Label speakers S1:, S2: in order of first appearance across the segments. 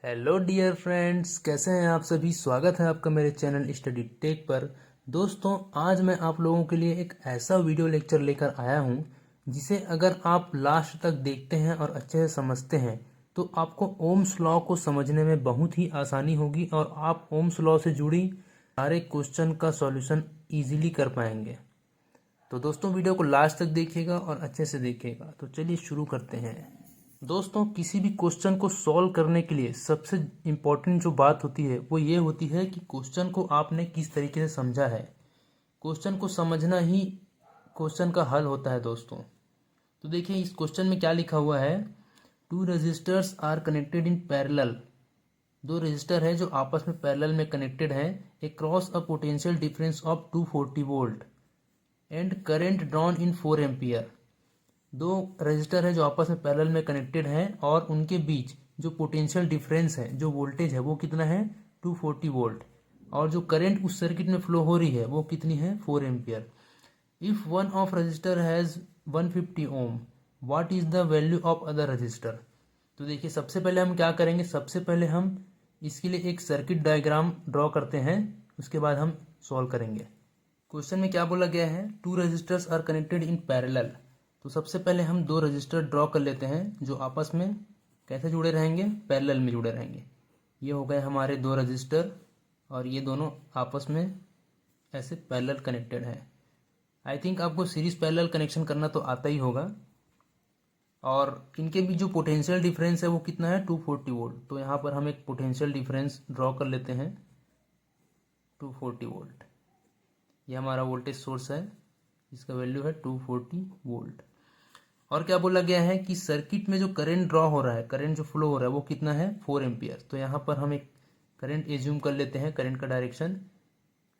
S1: Hello dear friends, कैसे हैं आप सभी। स्वागत है आपका मेरे चैनल स्टडी टेक पर। दोस्तों, आज मैं आप लोगों के लिए एक ऐसा वीडियो लेक्चर लेकर आया हूं जिसे अगर आप लास्ट तक देखते हैं और अच्छे से समझते हैं तो आपको ओम्स लॉ को समझने में बहुत ही आसानी होगी और आप ओम्स लॉ से जुड़ी सारे क्वेश्चन का सॉल्यूशन इजीली कर पाएंगे। तो दोस्तों, वीडियो को लास्ट तक देखिएगा और अच्छे से देखिएगा। तो चलिए शुरू करते हैं। दोस्तों, किसी भी क्वेश्चन को सॉल्व करने के लिए सबसे इम्पोर्टेंट जो बात होती है वो ये होती है कि क्वेश्चन को आपने किस तरीके से समझा है। क्वेश्चन को समझना ही क्वेश्चन का हल होता है दोस्तों। तो देखिए, इस क्वेश्चन में क्या लिखा हुआ है। Two resistors are connected in parallel. दो रजिस्टर है जो आपस में पैरेलल में कनेक्टेड है across a potential difference of 240 volt and current drawn in 4 ampere. दो रजिस्टर है जो आपस में पैरेलल में कनेक्टेड हैं और उनके बीच जो पोटेंशियल डिफरेंस है, जो वोल्टेज है वो कितना है 240 वोल्ट, और जो करंट उस सर्किट में फ्लो हो रही है वो कितनी है 4 ampere. If one of resistor has 150 ohm, what is the value of other resistor. तो देखिए, सबसे पहले हम क्या करेंगे, सबसे पहले हम इसके लिए एक सर्किट डायग्राम ड्रॉ करते हैं, उसके बाद हम सॉल्व करेंगे। क्वेश्चन में क्या बोला गया है, two resistors are connected in parallel. तो सबसे पहले हम दो रजिस्टर ड्रॉ कर लेते हैं जो आपस में कैसे जुड़े रहेंगे, पैरेलल में जुड़े रहेंगे। ये हो गए हमारे दो रजिस्टर और ये दोनों आपस में ऐसे पैरेलल कनेक्टेड है। आई थिंक आपको सीरीज पैरेलल कनेक्शन करना तो आता ही होगा। और इनके बीच जो पोटेंशियल डिफरेंस है वो कितना है 240 वोल्ट। तो यहाँ पर हम एक पोटेंशियल डिफरेंस ड्रॉ कर लेते हैं 240 वोल्ट। ये हमारा वोल्टेज सोर्स है, इसका वैल्यू है 240 वोल्ट। और क्या बोला गया है कि सर्किट में जो करंट ड्रॉ हो रहा है, करंट जो फ्लो हो रहा है वो कितना है 4 एम्पियर। तो यहाँ पर हम एक करंट एज्यूम कर लेते हैं, करंट का डायरेक्शन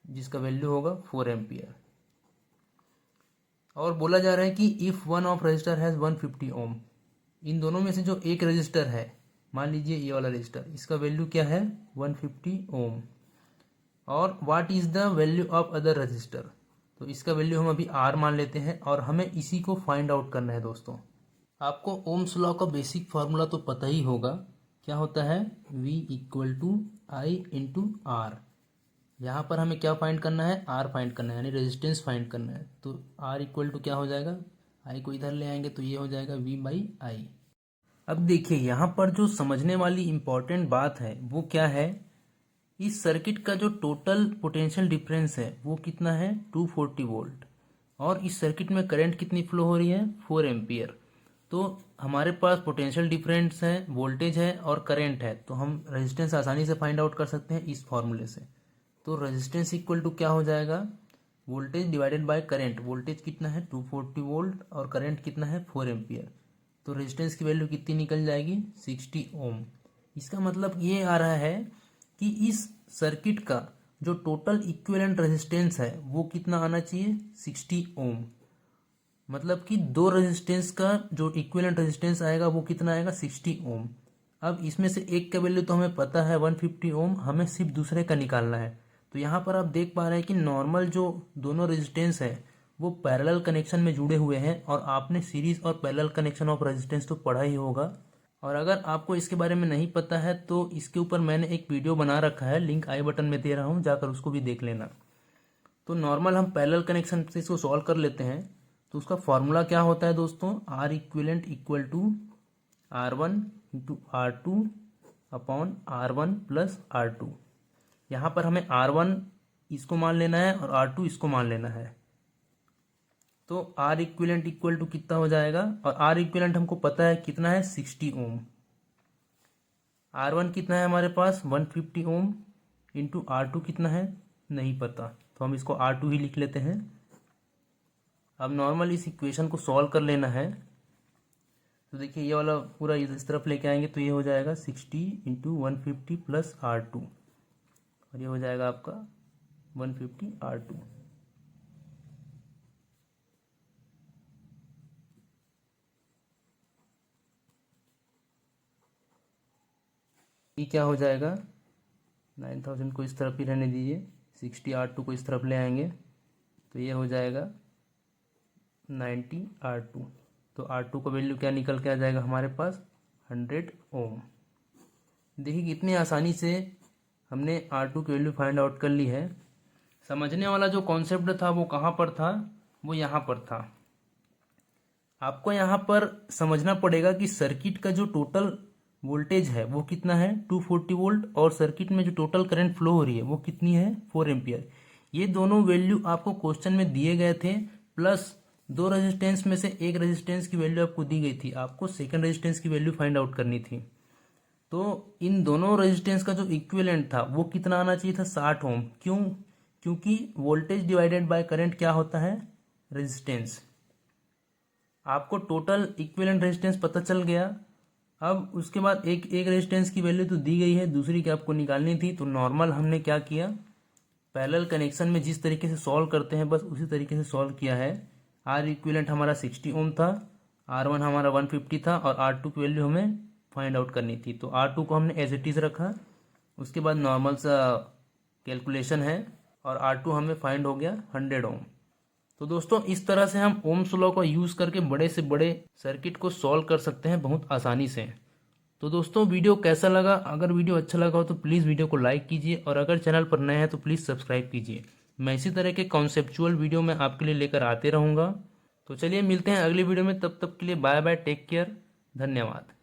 S1: जिसका वैल्यू होगा 4 एम्पियर। और बोला जा रहा है कि if one of resistor has 150 ओम, इन दोनों में से जो एक रजिस्टर है, मान लीजिए ये वाला रजिस्टर, इसका वैल्यू क्या है 150 ओम। और what is the value of other resistor, तो इसका वैल्यू हम अभी आर मान लेते हैं और हमें इसी को फाइंड आउट करना है। दोस्तों, आपको ओम्स लॉ का बेसिक फार्मूला तो पता ही होगा, क्या होता है V equal to I into R. यहाँ पर हमें क्या फाइंड करना है, आर फाइंड करना है, यानी रेजिस्टेंस फाइंड करना है। तो आर इक्वल टू क्या हो जाएगा, आई को इधर ले आएंगे तो ये हो जाएगा V बाई आई। अब देखिए, यहाँ पर जो समझने वाली इंपॉर्टेंट बात है वो क्या है, इस सर्किट का जो टोटल पोटेंशियल डिफरेंस है वो कितना है 240 वोल्ट, और इस सर्किट में करंट कितनी फ्लो हो रही है 4 एम्पियर। तो हमारे पास पोटेंशियल डिफरेंस है, वोल्टेज है और करंट है, तो हम रेजिस्टेंस आसानी से फाइंड आउट कर सकते हैं इस फॉर्मूले से। तो रेजिस्टेंस इक्वल टू क्या हो जाएगा, voltage divided by current. Voltage कितना है 240 वोल्ट और करंट कितना है 4 एम्पियर। तो रेजिस्टेंस की वैल्यू कितनी निकल जाएगी 60 ओम। इसका मतलब ये आ रहा है कि इस सर्किट का जो टोटल इक्विवेलेंट रेजिस्टेंस है वो कितना आना चाहिए 60 ओम। मतलब कि दो रेजिस्टेंस का जो इक्विवेलेंट रेजिस्टेंस आएगा वो कितना आएगा 60 ओम। अब इसमें से एक का वैल्यू तो हमें पता है 150 ओम, हमें सिर्फ दूसरे का निकालना है। तो यहाँ पर आप देख पा रहे हैं कि नॉर्मल जो दोनों रेजिस्टेंस है वो पैरेलल कनेक्शन में जुड़े हुए हैं, और आपने सीरीज और पैरेलल कनेक्शन ऑफ रेजिस्टेंस तो पढ़ा ही होगा। और अगर आपको इसके बारे में नहीं पता है तो इसके ऊपर मैंने एक वीडियो बना रखा है, लिंक आई बटन में दे रहा हूँ, जाकर उसको भी देख लेना। तो नॉर्मल हम पैरेलल कनेक्शन से इसको सॉल्व कर लेते हैं। तो उसका फॉर्मूला क्या होता है दोस्तों, R equivalent equal to R one into R two upon R one plus R two. यहाँ पर हमें आर वन इसको मान लेना है और आर टू इसको मान लेना है। तो आर इक्विवेलेंट इक्वल टू कितना हो जाएगा, और आर इक्विवेलेंट हमको पता है कितना है 60 ओम। आर वन कितना है हमारे पास 150 ओम, इंटू आर टू कितना है नहीं पता, तो हम इसको आर टू ही लिख लेते हैं। अब नॉर्मल इस इक्वेशन को सॉल्व कर लेना है। तो देखिए, ये वाला पूरा इस तरफ लेके आएंगे तो ये हो जाएगा 60 इंटू 150 प्लस आर टू, और ये हो जाएगा आपका 150 आर टू। ये क्या हो जाएगा 9000 को इस तरफ ही रहने दीजिए, 60 आर टू को इस तरफ ले आएंगे तो ये हो जाएगा 90 आर टू। तो आर टू का वैल्यू क्या निकल के आ जाएगा हमारे पास 100 ओम। देखिए कितनी आसानी से हमने R2 की वैल्यू फाइंड आउट कर ली है। समझने वाला जो कॉन्सेप्ट था वो कहाँ पर था, वो यहाँ पर था। आपको यहाँ पर समझना पड़ेगा कि सर्किट का जो टोटल वोल्टेज है वो कितना है 240 वोल्ट, और सर्किट में जो टोटल करंट फ्लो हो रही है वो कितनी है 4 एम्पियर। ये दोनों वैल्यू आपको क्वेश्चन में दिए गए थे, प्लस दो रेजिस्टेंस में से एक रेजिस्टेंस की वैल्यू आपको दी गई थी, आपको सेकंड रेजिस्टेंस की वैल्यू फाइंड आउट करनी थी। तो इन दोनों रेजिस्टेंस का जो इक्विवेलेंट था वो कितना आना चाहिए था 60 ओम। क्यों? क्योंकि वोल्टेज डिवाइडेड बाय करंट क्या होता है, रेजिस्टेंस। आपको टोटल इक्विवेलेंट रेजिस्टेंस पता चल गया। अब उसके बाद एक रेजिस्टेंस की वैल्यू तो दी गई है, दूसरी की आपको निकालनी थी। तो नॉर्मल हमने क्या किया, पैरेलल कनेक्शन में जिस तरीके से सॉल्व करते हैं बस उसी तरीके से सॉल्व किया है। आर इक्विवेलेंट हमारा 60 ओम था, R1 हमारा 150 था, और R2 की वैल्यू हमें फाइंड आउट करनी थी। तो R2 को हमने एज इट इज रखा, उसके बाद नॉर्मल सा कैलकुलेशन है, और R2 हमें फाइंड हो गया 100 ओम। तो दोस्तों इस तरह से हम ओम्स लॉ का यूज़ करके बड़े से बड़े सर्किट को सॉल्व कर सकते हैं बहुत आसानी से। तो दोस्तों वीडियो कैसा लगा? अगर वीडियो अच्छा लगा हो तो प्लीज़ वीडियो को लाइक कीजिए, और अगर चैनल पर नए हैं तो प्लीज़ सब्सक्राइब कीजिए। मैं इसी तरह के कॉन्सेप्चुअल वीडियो में आपके लिए लेकर आते रहूँगा। तो चलिए मिलते हैं अगली वीडियो में, तब तक के लिए बाय बाय, टेक केयर, धन्यवाद।